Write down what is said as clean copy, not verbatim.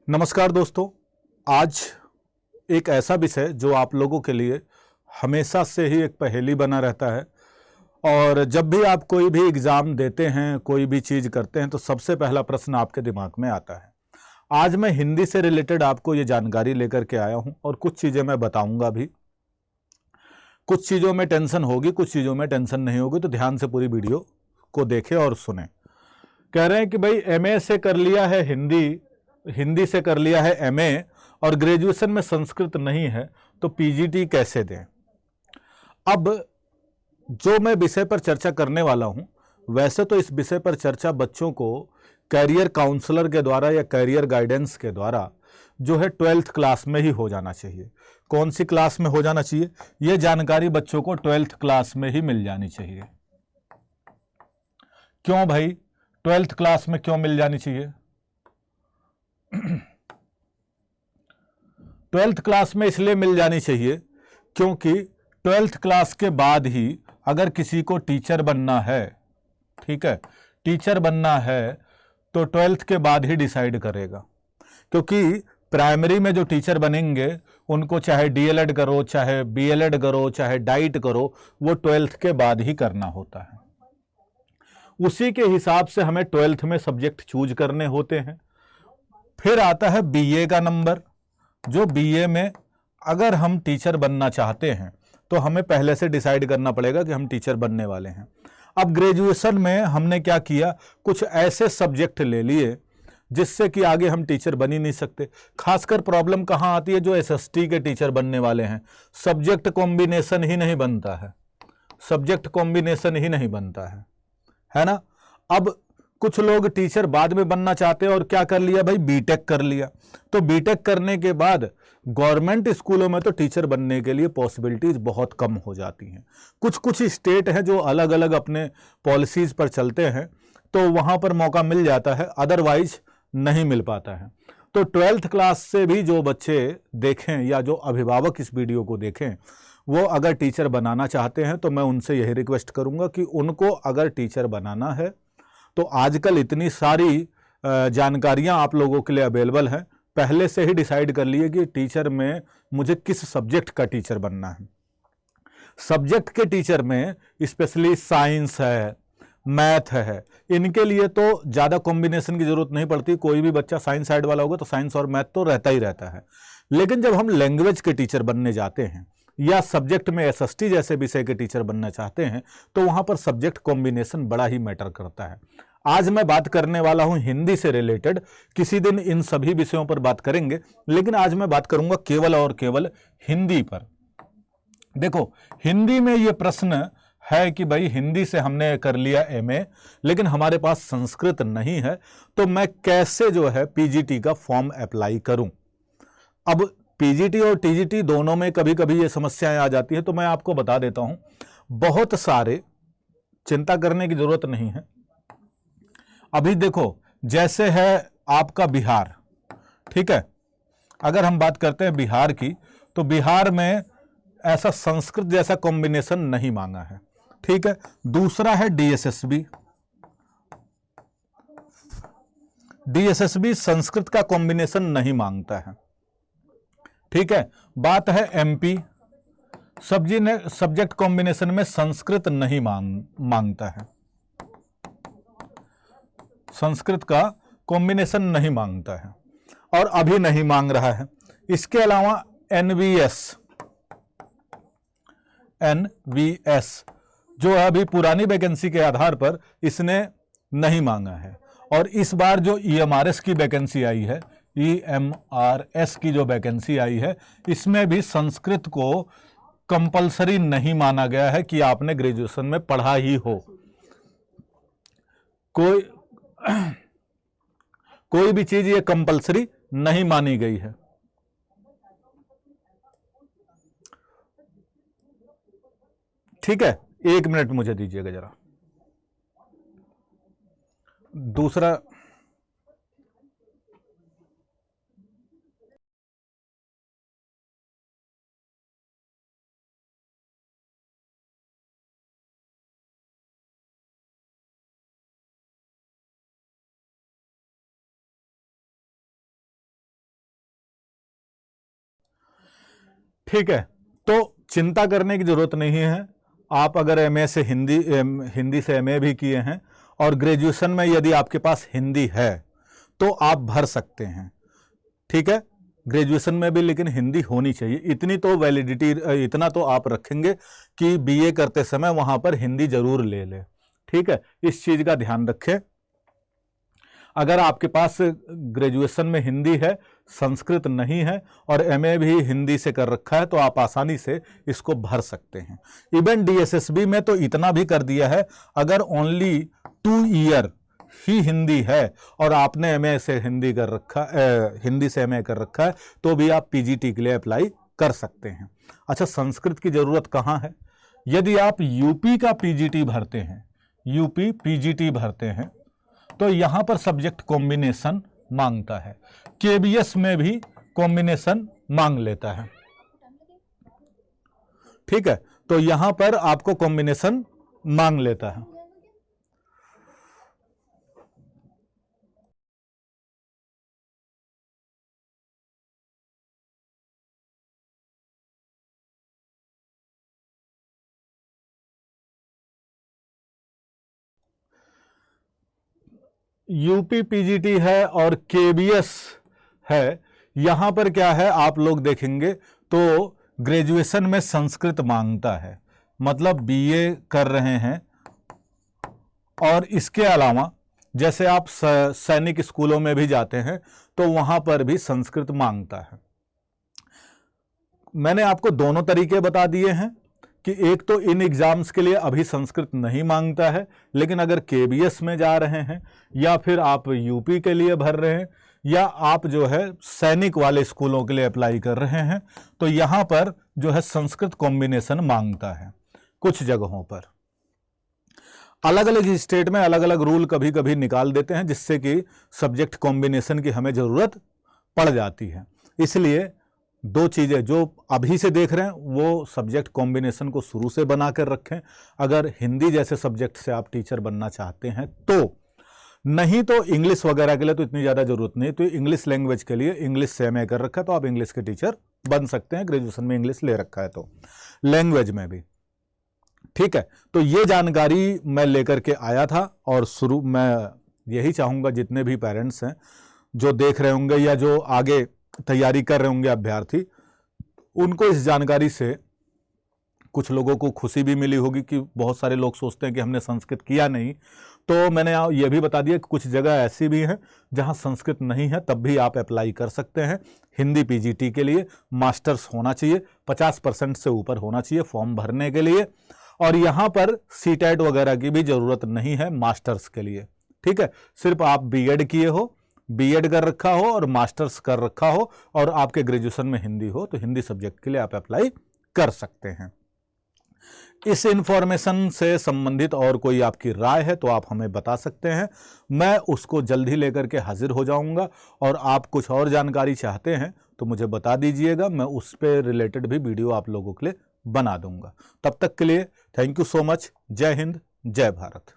नमस्कार दोस्तों। आज एक ऐसा विषय जो आप लोगों के लिए हमेशा से ही एक पहेली बना रहता है और जब भी आप कोई भी एग्ज़ाम देते हैं, कोई भी चीज़ करते हैं तो सबसे पहला प्रश्न आपके दिमाग में आता है। आज मैं हिंदी से रिलेटेड आपको ये जानकारी लेकर के आया हूँ और कुछ चीज़ें मैं बताऊँगा भी। कुछ चीज़ों में टेंशन होगी, कुछ चीज़ों में टेंशन नहीं होगी, तो ध्यान से पूरी वीडियो को देखें और सुनें। कह रहे हैं कि भाई एमए से कर लिया है हिंदी से कर लिया है एमए और ग्रेजुएशन में संस्कृत नहीं है तो पीजीटी कैसे दें। अब जो मैं विषय पर चर्चा करने वाला हूं, वैसे तो इस विषय पर चर्चा बच्चों को कैरियर काउंसलर के द्वारा या कैरियर गाइडेंस के द्वारा जो है 12th क्लास में ही हो जाना चाहिए। कौन सी क्लास में हो जाना चाहिए? यह जानकारी बच्चों को 12th क्लास में ही मिल जानी चाहिए। क्यों भाई 12th क्लास में क्यों मिल जानी चाहिए? 12th क्लास में इसलिए मिल जानी चाहिए क्योंकि 12th क्लास के बाद ही अगर किसी को टीचर बनना है, ठीक है, टीचर बनना है तो 12th के बाद ही डिसाइड करेगा। क्योंकि प्राइमरी में जो टीचर बनेंगे उनको चाहे डीएलएड करो, चाहे बीएलएड करो, चाहे डाइट करो, वो 12th के बाद ही करना होता है। उसी के हिसाब से हमें 12th में सब्जेक्ट चूज करने होते हैं। फिर आता है बीए का नंबर। जो बीए में अगर हम टीचर बनना चाहते हैं तो हमें पहले से डिसाइड करना पड़ेगा कि हम टीचर बनने वाले हैं। अब ग्रेजुएशन में हमने क्या किया, कुछ ऐसे सब्जेक्ट ले लिए जिससे कि आगे हम टीचर बन ही नहीं सकते। खासकर प्रॉब्लम कहाँ आती है? जो एसएसटी के टीचर बनने वाले हैं, सब्जेक्ट कॉम्बिनेशन ही नहीं बनता है, सब्जेक्ट कॉम्बिनेशन ही नहीं बनता है ना। अब कुछ लोग टीचर बाद में बनना चाहते हैं और क्या कर लिया भाई, बीटेक कर लिया। तो बीटेक करने के बाद गवर्नमेंट स्कूलों में तो टीचर बनने के लिए पॉसिबिलिटीज बहुत कम हो जाती हैं। कुछ कुछ स्टेट हैं जो अलग अलग अपने पॉलिसीज पर चलते हैं तो वहां पर मौका मिल जाता है, अदरवाइज नहीं मिल पाता है। तो 12th क्लास से भी जो बच्चे देखें या जो अभिभावक इस वीडियो को देखें, वो अगर टीचर बनाना चाहते हैं तो मैं उनसे यही रिक्वेस्ट करूंगा कि उनको अगर टीचर बनाना है तो आजकल इतनी सारी जानकारियां आप लोगों के लिए अवेलेबल हैं। पहले से ही डिसाइड कर लिए कि टीचर में मुझे किस सब्जेक्ट का टीचर बनना है। सब्जेक्ट के टीचर में स्पेशली साइंस है, मैथ है, इनके लिए तो ज़्यादा कॉम्बिनेशन की जरूरत नहीं पड़ती। कोई भी बच्चा साइंस साइड वाला होगा तो साइंस और मैथ तो रहता ही रहता है। लेकिन जब हम लैंग्वेज के टीचर बनने जाते हैं या सब्जेक्ट में एसएसटी जैसे विषय के टीचर बनना चाहते हैं तो वहां पर सब्जेक्ट कॉम्बिनेशन बड़ा ही मैटर करता है। आज मैं बात करने वाला हूं हिंदी से रिलेटेड, किसी दिन इन सभी विषयों पर बात करेंगे, लेकिन आज मैं बात करूंगा केवल और केवल हिंदी पर। देखो, हिंदी में यह प्रश्न है कि भाई हिंदी से हमने कर लिया एमए लेकिन हमारे पास संस्कृत नहीं है, तो मैं कैसे जो है पीजीटी का फॉर्म अप्लाई करूं। अब पीजीटी और टीजीटी दोनों में कभी कभी ये समस्याएं आ जाती है, तो मैं आपको बता देता हूं। बहुत सारे, चिंता करने की जरूरत नहीं है। अभी देखो, जैसे है आपका बिहार, ठीक है, अगर हम बात करते हैं बिहार की तो बिहार में ऐसा संस्कृत जैसा कॉम्बिनेशन नहीं मांगा है, ठीक है। दूसरा है डीएसएसबी। डीएसएसबी संस्कृत का कॉम्बिनेशन नहीं मांगता है, ठीक है। बात है एमपी, सब्जेक्ट कॉम्बिनेशन में संस्कृत नहीं मांगता है, संस्कृत का कॉम्बिनेशन नहीं मांगता है और अभी नहीं मांग रहा है। इसके अलावा एनवीएस जो है अभी पुरानी वैकेंसी के आधार पर इसने नहीं मांगा है। और इस बार जो ईएमआरएस की वैकेंसी आई है, ईएमआरएस की जो वैकेंसी आई है, इसमें भी संस्कृत को कंपलसरी नहीं माना गया है कि आपने ग्रेजुएशन में पढ़ा ही हो। कोई भी चीज ये कंपलसरी नहीं मानी गई है। ठीक है, 1 मिनट मुझे दीजिएगा जरा। दूसरा, ठीक है, तो चिंता करने की जरूरत नहीं है। आप अगर एमए से हिंदी से एमए भी किए हैं और ग्रेजुएशन में यदि आपके पास हिंदी है तो आप भर सकते हैं। ठीक है, ग्रेजुएशन में भी लेकिन हिंदी होनी चाहिए, इतनी तो वैलिडिटी, इतना तो आप रखेंगे कि बीए करते समय वहां पर हिंदी जरूर ले लें। ठीक है, इस चीज का ध्यान रखें। अगर आपके पास ग्रेजुएशन में हिंदी है, संस्कृत नहीं है और एमए भी हिंदी से कर रखा है तो आप आसानी से इसको भर सकते हैं। इवन डीएसएसबी में तो इतना भी कर दिया है, अगर ओनली 2 ईयर ही हिंदी है और आपने एमए से हिंदी कर रखा, हिंदी से एमए कर रखा है तो भी आप पीजीटी के लिए अप्लाई कर सकते हैं। अच्छा, संस्कृत की जरूरत कहाँ है? यदि आप यूपी का पीजीटी भरते हैं, यूपी पीजीटी भरते हैं तो यहां पर सब्जेक्ट कॉम्बिनेशन मांगता है। केबीएस में भी कॉम्बिनेशन मांग लेता है। ठीक है, तो यहां पर आपको कॉम्बिनेशन मांग लेता है। यूपी पीजीटी है और केबीएस है। यहां पर क्या है, आप लोग देखेंगे तो ग्रेजुएशन में संस्कृत मांगता है, मतलब बीए कर रहे हैं और इसके अलावा जैसे आप सैनिक स्कूलों में भी जाते हैं तो वहां पर भी संस्कृत मांगता है। मैंने आपको दोनों तरीके बता दिए हैं कि एक तो इन एग्जाम्स के लिए अभी संस्कृत नहीं मांगता है, लेकिन अगर केबीएस में जा रहे हैं या फिर आप यूपी के लिए भर रहे हैं या आप जो है सैनिक वाले स्कूलों के लिए अप्लाई कर रहे हैं तो यहां पर जो है संस्कृत कॉम्बिनेशन मांगता है। कुछ जगहों पर अलग अलग स्टेट में अलग अलग रूल कभी कभी निकाल देते हैं जिससे कि सब्जेक्ट कॉम्बिनेशन की हमें जरूरत पड़ जाती है। इसलिए 2 चीजें जो अभी से देख रहे हैं वो सब्जेक्ट कॉम्बिनेशन को शुरू से बना कर रखें, अगर हिंदी जैसे सब्जेक्ट से आप टीचर बनना चाहते हैं तो। नहीं तो इंग्लिश वगैरह के लिए तो इतनी ज़्यादा जरूरत नहीं, तो इंग्लिश लैंग्वेज के लिए इंग्लिश से एमए कर रखा है तो आप इंग्लिश के टीचर बन सकते हैं, ग्रेजुएशन में इंग्लिश ले रखा है तो लैंग्वेज में भी। ठीक है, तो ये जानकारी मैं लेकर के आया था और शुरू मैं यही चाहूँगा जितने भी पेरेंट्स हैं जो देख रहे होंगे या जो आगे तैयारी कर रहे होंगे अभ्यर्थी, उनको इस जानकारी से कुछ लोगों को खुशी भी मिली होगी कि बहुत सारे लोग सोचते हैं कि हमने संस्कृत किया नहीं, तो मैंने ये भी बता दिया कि कुछ जगह ऐसी भी हैं जहां संस्कृत नहीं है तब भी आप अप्लाई कर सकते हैं। हिंदी पीजीटी के लिए मास्टर्स होना चाहिए, 50% से ऊपर होना चाहिए फॉर्म भरने के लिए, और यहां पर सीटेट वगैरह की भी जरूरत नहीं है मास्टर्स के लिए। ठीक है, सिर्फ आप बीएड किए हो, बीएड कर रखा हो और मास्टर्स कर रखा हो और आपके ग्रेजुएशन में हिंदी हो तो हिंदी सब्जेक्ट के लिए आप अप्लाई कर सकते हैं। इस इंफॉर्मेशन से संबंधित और कोई आपकी राय है तो आप हमें बता सकते हैं, मैं उसको जल्द ही लेकर के हाजिर हो जाऊंगा। और आप कुछ और जानकारी चाहते हैं तो मुझे बता दीजिएगा, मैं उस पे रिलेटेड भी वीडियो आप लोगों के लिए बना दूंगा। तब तक के लिए थैंक यू सो मच। जय हिंद, जय भारत।